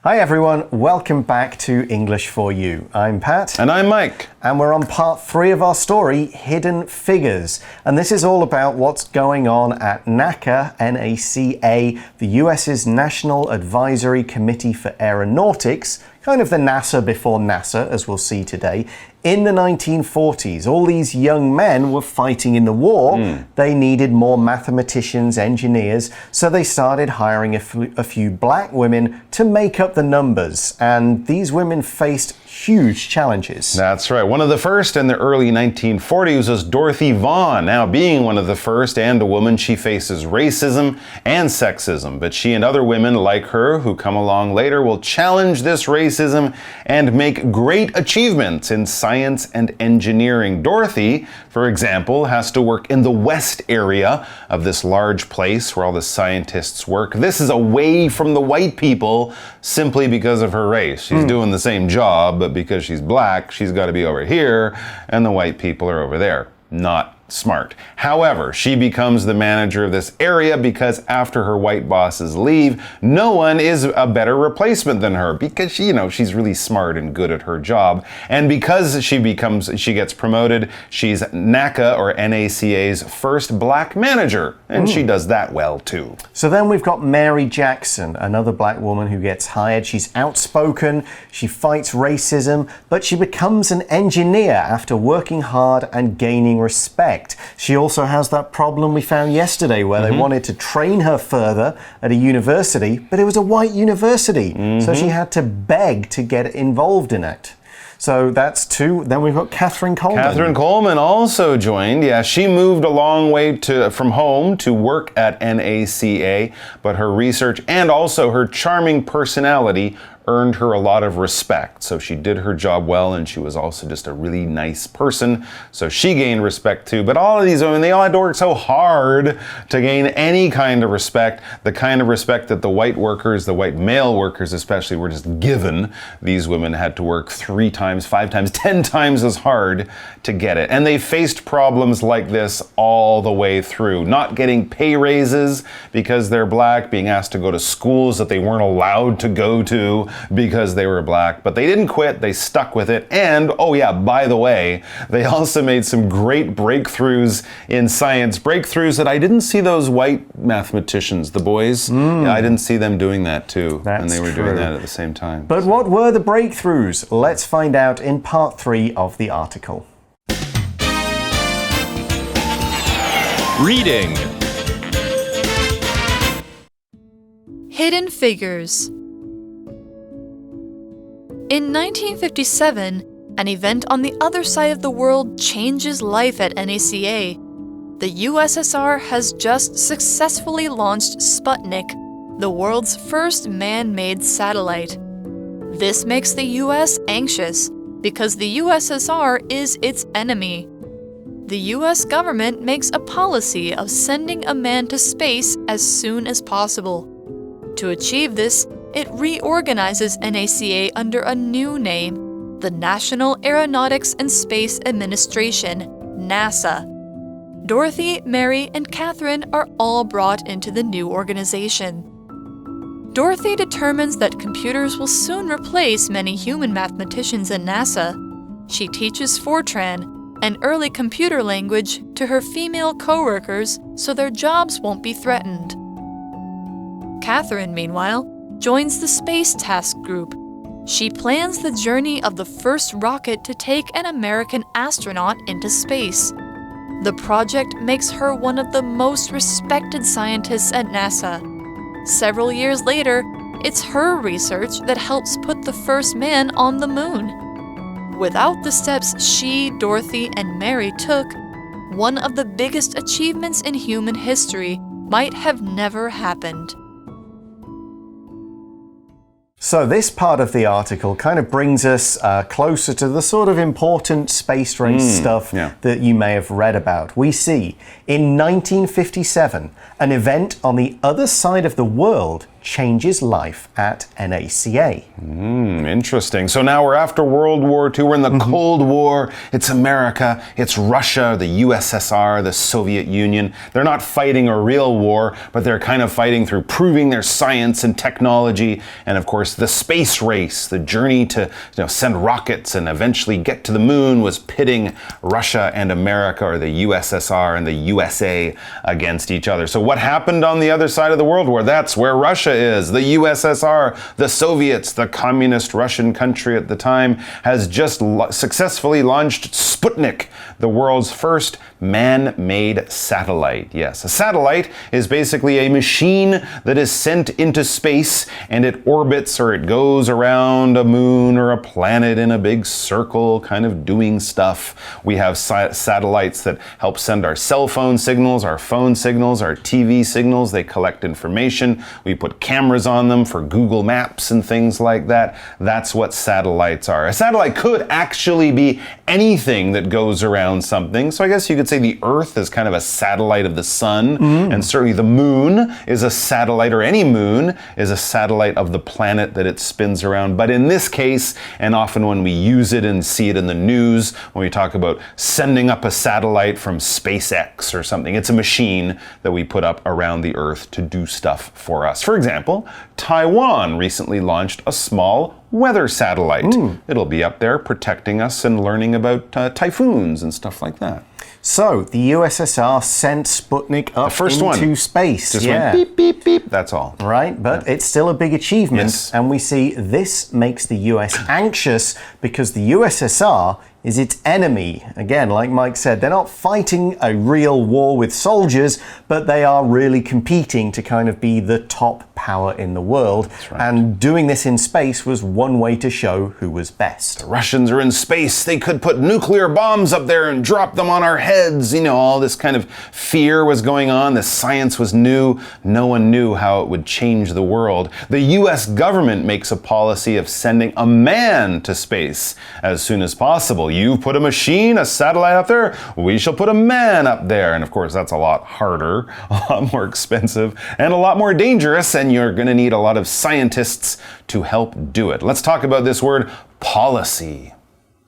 Hi everyone, welcome back to English for You. I'm Pat. And I'm Mike. And we're on part 3 of our story, Hidden Figures. And this is all about what's going on at NACA, N-A-C-A, the US's National Advisory Committee for Aeronautics, kind of the NASA before NASA, as we'll see today. In the 1940s, all these young men were fighting in the war. They needed more mathematicians, engineers, so they started hiring a few black women to make up the numbers. And these women faced huge challenges. That's right. One of the first in the early 1940s was Dorothy Vaughn. Now, being one of the first and a woman, she faces racism and sexism. But she and other women like her who come along later will challenge this racism and make great achievements in science and engineering. Dorothy, for example, has to work in the west area of this large place where all the scientists work. This is away from the white people simply because of her race. She's doing the same job, but because she's black, she's got to be over here, and the white people are over there. Not smart. However, she becomes the manager of this area because after her white bosses leave, no one is a better replacement than her because she's really smart and good at her job. And because she gets promoted, she's NACA or NACA's first black manager, and she does that well too. So then we've got Mary Jackson, another black woman who gets hired. She's outspoken, she fights racism, but she becomes an engineer after working hard and gaining respect. She also has that problem we found yesterday where they wanted to train her further at a university, but it was a white university, so she had to beg to get involved in it. So that's 2. Then we've got Catherine Coleman. Catherine Coleman also joined. Yeah, she moved a long way from home to work at NACA, but her research and also her charming personality earned her a lot of respect. So she did her job well, and she was also just a really nice person. So she gained respect too. But all of these women, they all had to work so hard to gain any kind of respect, the kind of respect that the white workers, the white male workers especially, were just given. These women had to work 3 times, 5 times, 10 times as hard to get it. And they faced problems like this all the way through. Not getting pay raises because they're black, being asked to go to schools that they weren't allowed to go to because they were black, but they didn't quit, they stuck with it. And oh yeah, by the way, they also made some great breakthroughs in science, breakthroughs that I didn't see those white mathematicians, the boys. Yeah, I didn't see them doing that too. And they were doing that at the same time. But what were the breakthroughs? Let's find out in part 3 of the article. Reading. Hidden Figures. In 1957, an event on the other side of the world changes life at NACA. The USSR has just successfully launched Sputnik, the world's first man-made satellite. This makes the US anxious because the USSR is its enemy. The US government makes a policy of sending a man to space as soon as possible. To achieve this, it reorganizes NACA under a new name, the National Aeronautics and Space Administration, NASA. Dorothy, Mary, and Catherine are all brought into the new organization. Dorothy determines that computers will soon replace many human mathematicians in NASA. She teaches Fortran, an early computer language, to her female co-workers so their jobs won't be threatened. Catherine, meanwhile, joins the Space Task Group. She plans the journey of the first rocket to take an American astronaut into space. The project makes her one of the most respected scientists at NASA. Several years later, it's her research that helps put the first man on the moon. Without the steps she, Dorothy, and Mary took, one of the biggest achievements in human history might have never happened. So this part of the article kind of brings us closer to the sort of important space race stuff that you may have read about. We see in 1957, an event on the other side of the world changes life at NACA. Interesting. So now we're after World War II. We're in the Cold War. It's America. It's Russia, the USSR, the Soviet Union. They're not fighting a real war, but they're kind of fighting through proving their science and technology. And of course, the space race, the journey to send rockets and eventually get to the moon was pitting Russia and America, or the USSR and the USA, against each other. So what happened on the other side of the World War? That's where Russia is. The USSR, the Soviets, the communist Russian country at the time, has just successfully launched Sputnik, the world's first man-made satellite. Yes, a satellite is basically a machine that is sent into space, and it orbits, or it goes around a moon or a planet in a big circle, kind of doing stuff. We have satellites that help send our cell phone signals, our phone signals, our TV signals. They collect information. We put cameras on them for Google Maps and things like that. That's what satellites are. A satellite could actually be anything that goes around something. So I guess you could say the Earth is kind of a satellite of the sun, and certainly the moon is a satellite, or any moon is a satellite of the planet that it spins around. But in this case, and often when we use it and see it in the news, when we talk about sending up a satellite from SpaceX or something, it's a machine that we put up around the Earth to do stuff for us. For example, Taiwan recently launched a small weather satellite. It'll be up there protecting us and learning about typhoons and stuff like that. So, the USSR sent Sputnik up into space. Just went beep, beep, beep. That's all. Right, but it's still a big achievement. Yes. And we see this makes the US anxious because the USSR is its enemy. Again, like Mike said, they're not fighting a real war with soldiers, but they are really competing to kind of be the top power in the world. That's right. And doing this in space was one way to show who was best. The Russians are in space. They could put nuclear bombs up there and drop them on our heads. All this kind of fear was going on. The science was new. No one knew how it would change the world. The US government makes a policy of sending a man to space as soon as possible. You put a machine, a satellite up there, we shall put a man up there. And of course, that's a lot harder, a lot more expensive, and a lot more dangerous, and you're going to need a lot of scientists to help do it. Let's talk about this word, policy.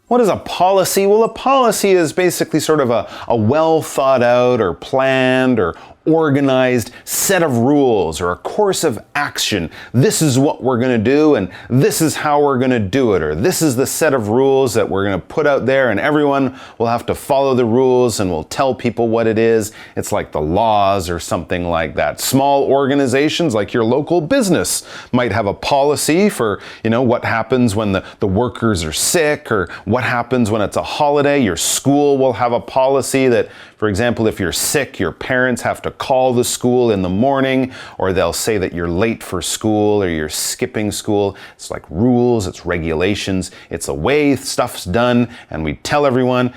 What is a policy? Well, a policy is basically sort of a well thought out or planned or organized set of rules or a course of action. This is what we're going to do, and this is how we're going to do it, or this is the set of rules that we're going to put out there, and everyone will have to follow the rules, and we'll tell people what it is. It's like the laws or something like that. Small organizations like your local business might have a policy for, what happens when the workers are sick, or what happens when it's a holiday. Your school will have a policy that, for example, if you're sick, your parents have to call the school in the morning, or they'll say that you're late for school or you're skipping school. It's like rules, it's regulations, it's a way stuff's done, and we tell everyone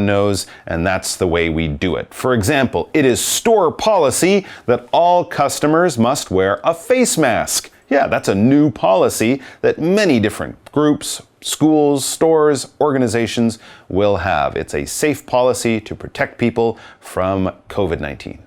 knows, and that's the way we do it. For example, it is store policy that all customers must wear a face mask. Yeah, that's a new policy that many different groups, schools, stores, organizations will have. It's a safe policy to protect people from COVID-19.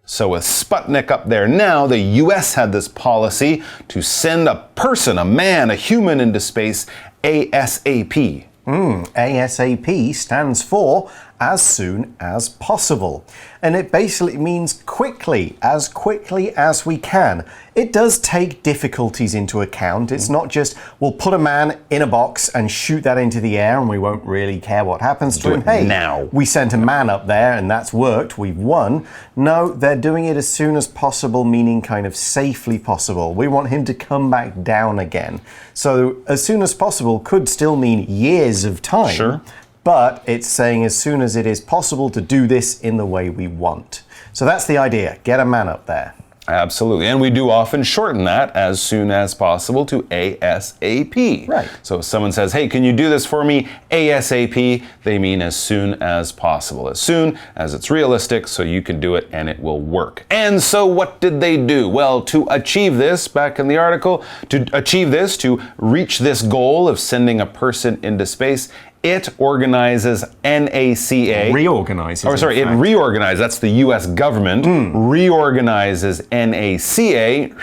So with Sputnik up there now, the US had this policy to send a person, a man, a human into space ASAP. ASAP stands for as soon as possible. And it basically means quickly as we can. It does take difficulties into account. It's not just, we'll put a man in a box and shoot that into the air and we won't really care what happens to him. Hey, now. We sent a man up there and that's worked, we've won. No, they're doing it as soon as possible, meaning kind of safely possible. We want him to come back down again. So as soon as possible could still mean years of time. Sure. But it's saying as soon as it is possible to do this in the way we want. So that's the idea. Get a man up there. Absolutely. And we do often shorten that as soon as possible to ASAP. Right. So if someone says, hey, can you do this for me ASAP? They mean as soon as possible. As soon as it's realistic so you can do it and it will work. And so what did they do? Well, to achieve this, back in the article, to reach this goal of sending a person into space, It organizes NACA. Reorganizes. Oh, sorry, it reorganizes. That's the U.S. government. Reorganizes NACA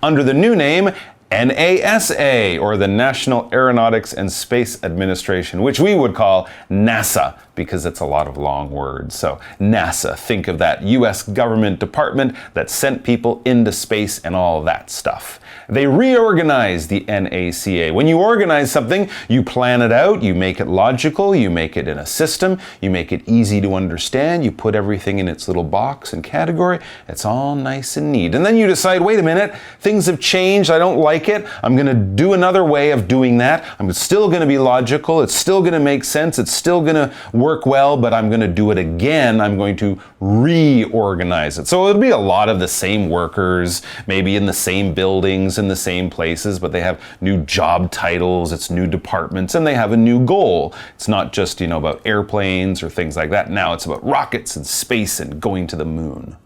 under the new name NASA, or the National Aeronautics and Space Administration, which we would call NASA, because it's a lot of long words. So NASA, think of that U.S. government department that sent people into space and all that stuff. They reorganize the NACA. When you organize something, you plan it out, you make it logical, you make it in a system, you make it easy to understand, you put everything in its little box and category. It's all nice and neat. And then you decide, wait a minute, things have changed, I don't like it, I'm going to do another way of doing that. I'm still going to be logical, it's still going to make sense, it's still going to work well, but I'm going to do it again. I'm going to reorganize it. So it'll be a lot of the same workers, maybe in the same buildings, in the same places, but they have new job titles, it's new departments, and they have a new goal. It's not just, about airplanes or things like that. Now it's about rockets and space and going to the moon.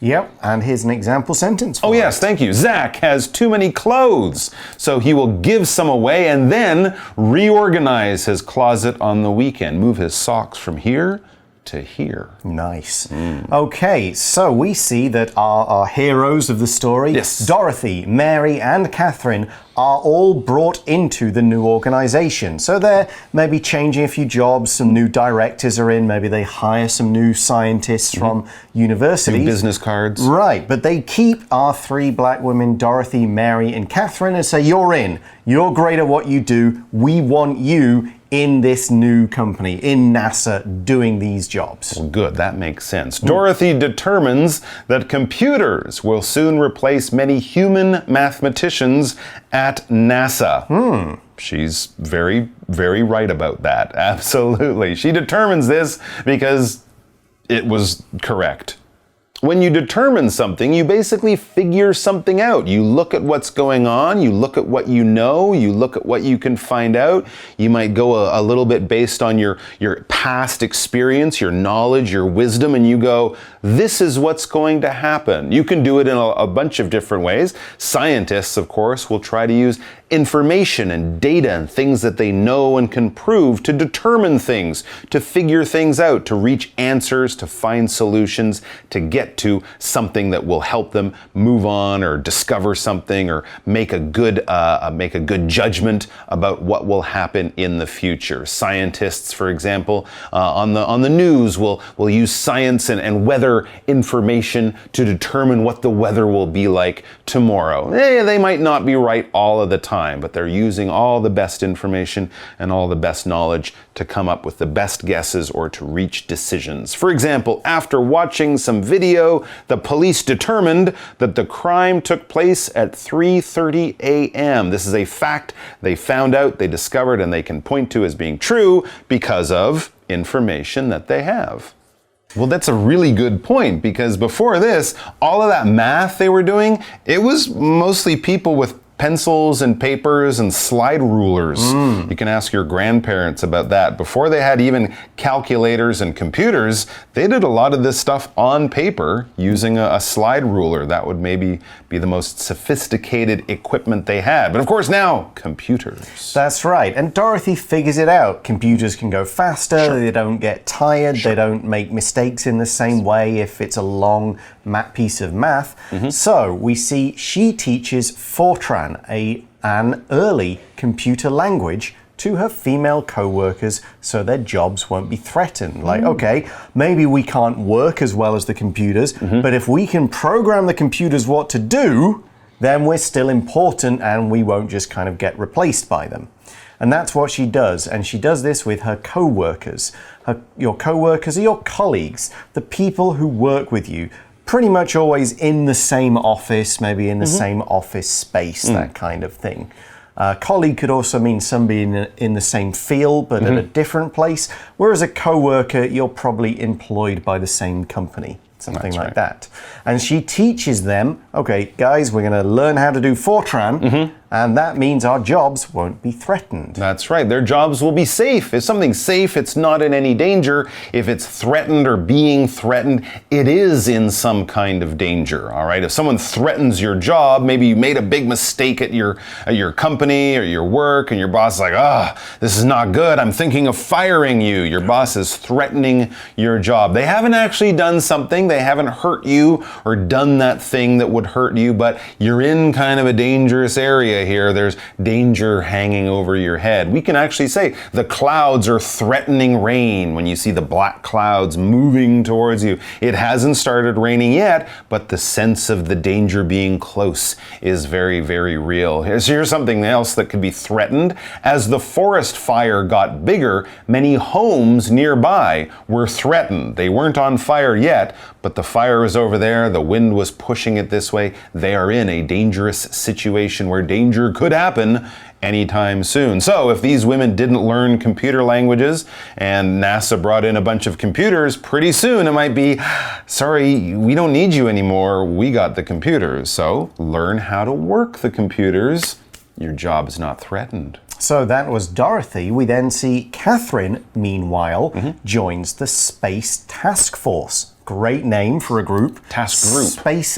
Yep, and here's an example sentence. Oh yes, thank you. Zach has too many clothes, so he will give some away and then reorganize his closet on the weekend. Move his socks from here to here. Nice. Okay, so we see that our heroes of the story, yes, Dorothy, Mary, and Catherine, are all brought into the new organization. So they're maybe changing a few jobs, some new directors are in, maybe they hire some new scientists from universities. New business cards. Right, but they keep our three black women, Dorothy, Mary, and Catherine, and say, you're in. You're great at what you do. We want you in this new company, in NASA, doing these jobs. Well, good, that makes sense. Dorothy determines that computers will soon replace many human mathematicians at NASA. She's very, very right about that. Absolutely. She determines this because it was correct. When you determine something, you basically figure something out. You look at what's going on, you look at what you know, you look at what you can find out. You might go a little bit based on your past experience, your knowledge, your wisdom, and you go, this is what's going to happen. You can do it in a bunch of different ways. Scientists, of course, will try to use information and data and things that they know and can prove to determine things, to figure things out, to reach answers, to find solutions, to get to something that will help them move on or discover something or make a good judgment about what will happen in the future. Scientists, for example, on the news will use science and weather information to determine what the weather will be like tomorrow. They might not be right all of the time, but they're using all the best information and all the best knowledge to come up with the best guesses or to reach decisions. For example, after watching some video, the police determined that the crime took place at 3:30 a.m. This is a fact they found out, they discovered, and they can point to as being true because of information that they have. Well, that's a really good point, because before this, all of that math they were doing, it was mostly people with pencils and papers and slide rulers. You can ask your grandparents about that. Before they had even calculators and computers, they did a lot of this stuff on paper using a slide ruler. That would maybe be the most sophisticated equipment they had. But of course now, computers. That's right. And Dorothy figures it out. Computers can go faster, Sure. they don't get tired, Sure. they don't make mistakes in the same way if it's a long piece of math. So we see she teaches Fortran, an early computer language, to her female co-workers so their jobs won't be threatened. Like, okay, maybe we can't work as well as the computers, but if we can program the computers what to do, then we're still important and we won't just kind of get replaced by them. And that's what she does, and she does this with her co-workers. Your co-workers are your colleagues, the people who work with you, pretty much always in the same office, maybe in the same office space, that kind of thing. Colleague could also mean somebody in the same field, but at a different place. Whereas a co-worker, you're probably employed by the same company, something like that. And she teaches them, okay, guys, we're going to learn how to do Fortran, and that means our jobs won't be threatened. That's right. Their jobs will be safe. If something's safe, it's not in any danger. If it's threatened or being threatened, it is in some kind of danger, all right? If someone threatens your job, maybe you made a big mistake at your company or your work, and your boss is like, this is not good. I'm thinking of firing you. Your boss is threatening your job. They haven't actually done something. They haven't hurt you or done that thing that would hurt you, but you're in kind of a dangerous area here. There's danger hanging over your head. We can actually say the clouds are threatening rain when you see the black clouds moving towards you. It hasn't started raining yet, but the sense of the danger being close is very, very real. Here's something else that could be threatened. As the forest fire got bigger, many homes nearby were threatened. They weren't on fire yet, but the fire was over there. The wind was pushing it this way. They are in a dangerous situation where danger could happen anytime soon. So if these women didn't learn computer languages and NASA brought in a bunch of computers, pretty soon it might be, sorry, we don't need you anymore. We got the computers. So learn how to work the computers. Your job is not threatened. So that was Dorothy. We then see Catherine, meanwhile, joins the Space Task Force. Great name for a group. Task group. Space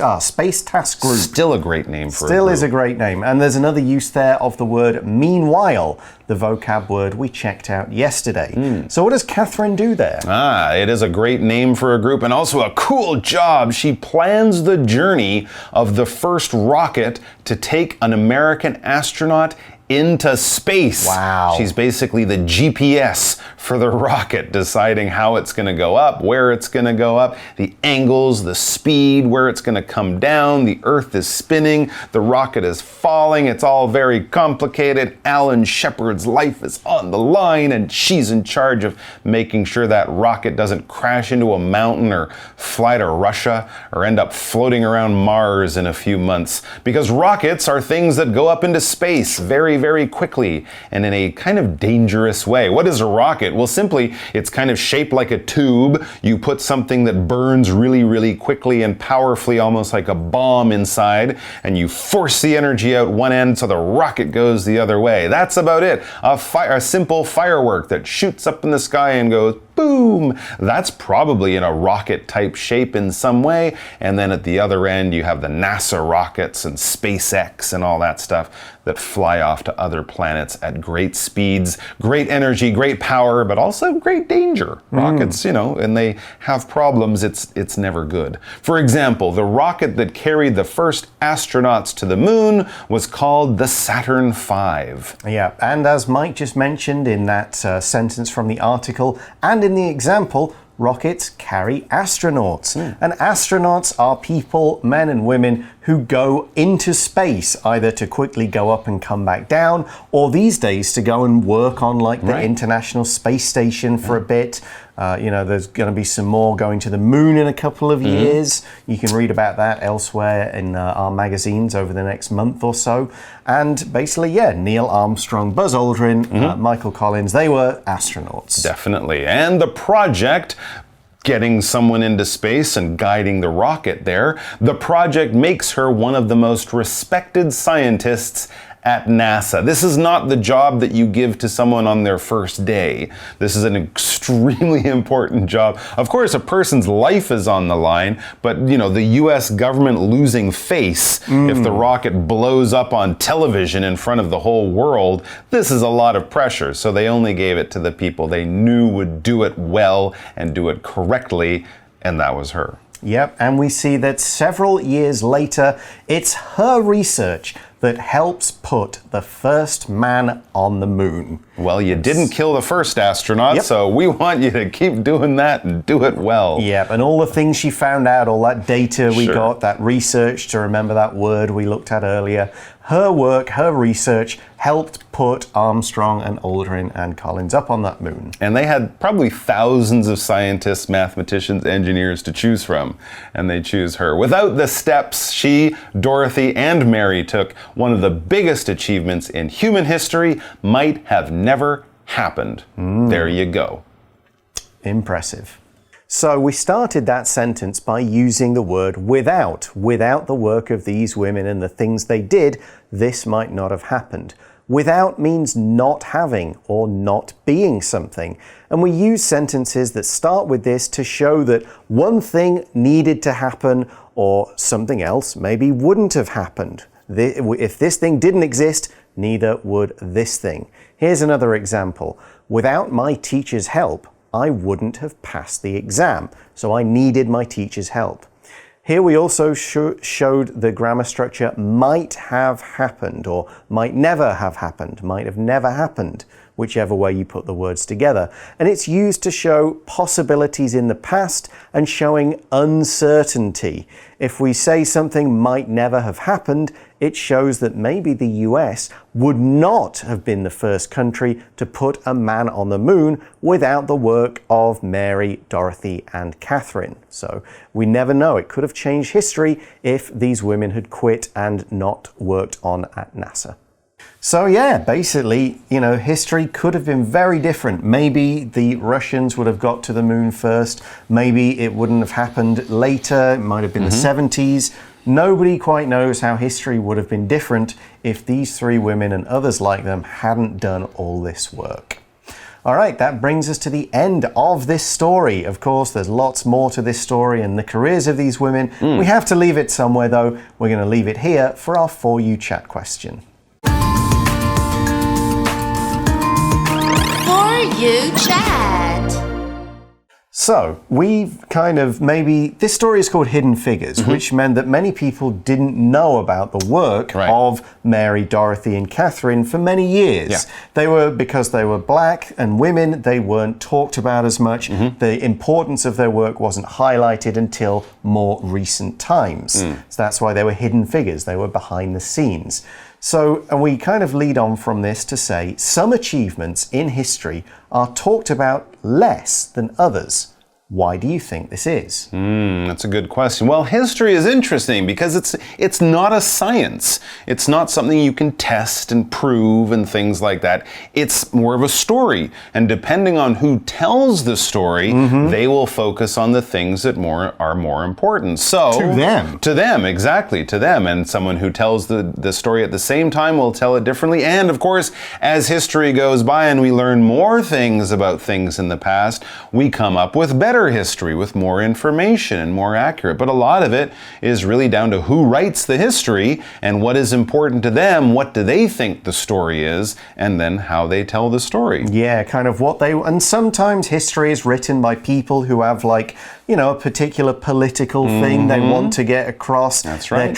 Task Group. Still a great name for a group. Still is a great name. And there's another use there of the word meanwhile, the vocab word we checked out yesterday. So what does Catherine do there? It is a great name for a group and also a cool job. She plans the journey of the first rocket to take an American astronaut into space. Wow. She's basically the GPS for the rocket, deciding how it's going to go up, where it's going to go up, the angles, the speed, where it's going to come down. The Earth is spinning, the rocket is falling. It's all very complicated. Alan Shepard's life is on the line, and she's in charge of making sure that rocket doesn't crash into a mountain or fly to Russia or end up floating around Mars in a few months. Because rockets are things that go up into space very, very quickly and in a kind of dangerous way. What is a rocket? Well, simply, it's kind of shaped like a tube. You put something that burns really, really quickly and powerfully, almost like a bomb inside, and you force the energy out one end so the rocket goes the other way. That's about it. A simple firework that shoots up in the sky and goes boom. That's probably in a rocket type shape in some way. And then at the other end, you have the NASA rockets and SpaceX and all that stuff that fly off to other planets at great speeds, great energy, great power, but also great danger. Rockets, and they have problems. It's never good. For example, the rocket that carried the first astronauts to the moon was called the Saturn V. Yeah, and as Mike just mentioned in that sentence from the article, and in the example, rockets carry astronauts. And astronauts are people, men and women, who go into space, either to quickly go up and come back down, or these days to go and work on like the International Space Station for a bit. There's going to be some more going to the moon in a couple of years. You can read about that elsewhere in our magazines over the next month or so. And basically, Neil Armstrong, Buzz Aldrin, Michael Collins, they were astronauts. Definitely. And the project, getting someone into space and guiding the rocket there, the project makes her one of the most respected scientists at NASA. This is not the job that you give to someone on their first day. This is an extremely important job. Of course, a person's life is on the line, but the US government losing face if the rocket blows up on television in front of the whole world, this is a lot of pressure. So they only gave it to the people they knew would do it well and do it correctly, and that was her. Yep, and we see that several years later, it's her research that helps put the first man on the moon. Well, you didn't kill the first astronaut, so we want you to keep doing that and do it well. Yep, and all the things she found out, all that data we got, that research, to remember that word we looked at earlier, her work, her research helped put Armstrong and Aldrin and Collins up on that moon. And they had probably thousands of scientists, mathematicians, engineers to choose from, and they choose her. Without the steps she, Dorothy, and Mary took, one of the biggest achievements in human history might have never happened. There you go. Impressive. So we started that sentence by using the word without. Without the work of these women and the things they did, this might not have happened. Without means not having or not being something. And we use sentences that start with this to show that one thing needed to happen or something else maybe wouldn't have happened. If this thing didn't exist, neither would this thing. Here's another example. Without my teacher's help, I wouldn't have passed the exam. So I needed my teacher's help. Here we also showed the grammar structure might have happened or might never have happened, might have never happened, whichever way you put the words together. And it's used to show possibilities in the past and showing uncertainty. If we say something might never have happened, it shows that maybe the US would not have been the first country to put a man on the moon without the work of Mary, Dorothy, and Catherine. So we never know. It could have changed history if these women had quit and not worked on at NASA. So yeah, basically, history could have been very different. Maybe the Russians would have got to the moon first. Maybe it wouldn't have happened later. It might have been the 70s. Nobody quite knows how history would have been different if these three women and others like them hadn't done all this work. All right, that brings us to the end of this story. Of course, there's lots more to this story and the careers of these women. We have to leave it somewhere, though. We're going to leave it here for our For You Chat question. You chat. So, we've this story is called Hidden Figures, which meant that many people didn't know about the work of Mary, Dorothy, and Catherine for many years. Yeah. Because they were black and women, they weren't talked about as much. The importance of their work wasn't highlighted until more recent times. So that's why they were hidden figures. They were behind the scenes. So, and we kind of lead on from this to say some achievements in history are talked about less than others. Why do you think this is? That's a good question. Well, history is interesting because it's not a science. It's not something you can test and prove and things like that. It's more of a story. And depending on who tells the story, they will focus on the things that are more important. So to them. To them, exactly, to them. And someone who tells the story at the same time will tell it differently. And of course, as history goes by and we learn more things about things in the past, we come up with better history with more information and more accurate. But a lot of it is really down to who writes the history and what is important to them, what do they think the story is, and then how they tell the story. Yeah, kind of and sometimes history is written by people who have a particular political thing they want to get across. That's right.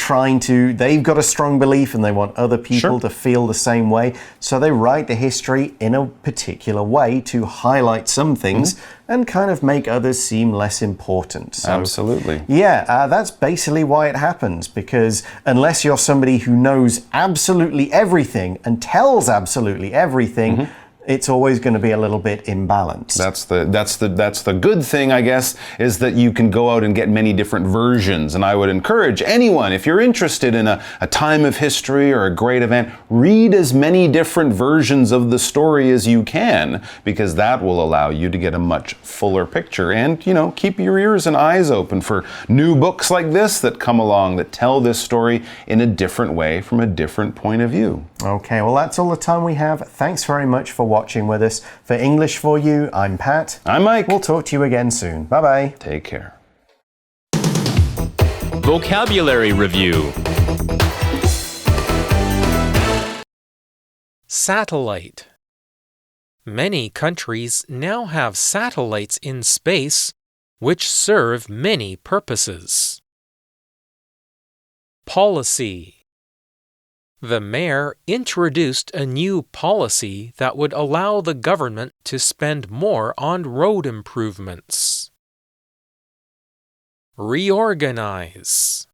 They've got a strong belief and they want other people to feel the same way. So they write the history in a particular way to highlight some things and kind of make others seem less important. So, absolutely. Yeah, that's basically why it happens, because unless you're somebody who knows absolutely everything and tells absolutely everything, it's always going to be a little bit imbalanced. That's the good thing, I guess, is that you can go out and get many different versions. And I would encourage anyone, if you're interested in a time of history or a great event, read as many different versions of the story as you can, because that will allow you to get a much fuller picture. And, keep your ears and eyes open for new books like this that come along that tell this story in a different way from a different point of view. Okay, well, that's all the time we have. Thanks very much for watching with us. For English for You, I'm Pat. I'm Mike. We'll talk to you again soon. Bye-bye. Take care. Vocabulary Review. Satellite. Many countries now have satellites in space which serve many purposes. Policy. The mayor introduced a new policy that would allow the government to spend more on road improvements. Reorganize.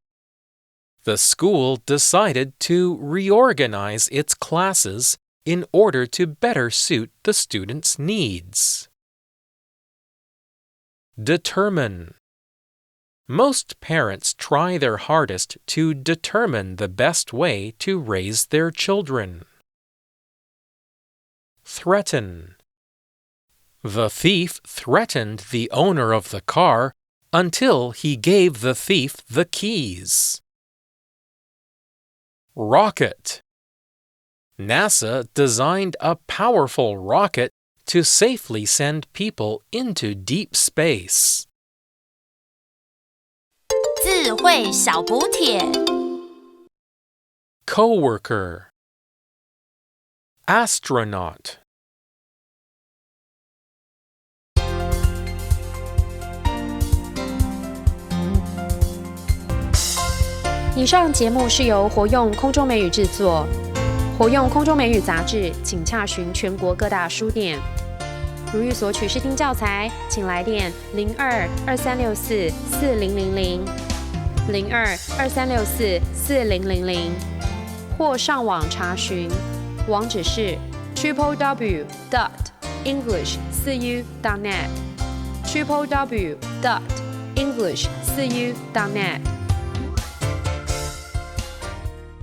The school decided to reorganize its classes in order to better suit the students' needs. Determine. Most parents try their hardest to determine the best way to raise their children. Threaten. The thief threatened the owner of the car until he gave the thief the keys. Rocket. NASA designed a powerful rocket to safely send people into deep space. 智慧小补帖 Coworker. Astronaut. 以上节目是由活用空中美语制作，活用空中美语杂志，请洽询全国各大书店。如欲索取试听教材，请来电02-2364-4000 02-2364-4000，或上网查询，网址是 www.english4u.net www.english4u.net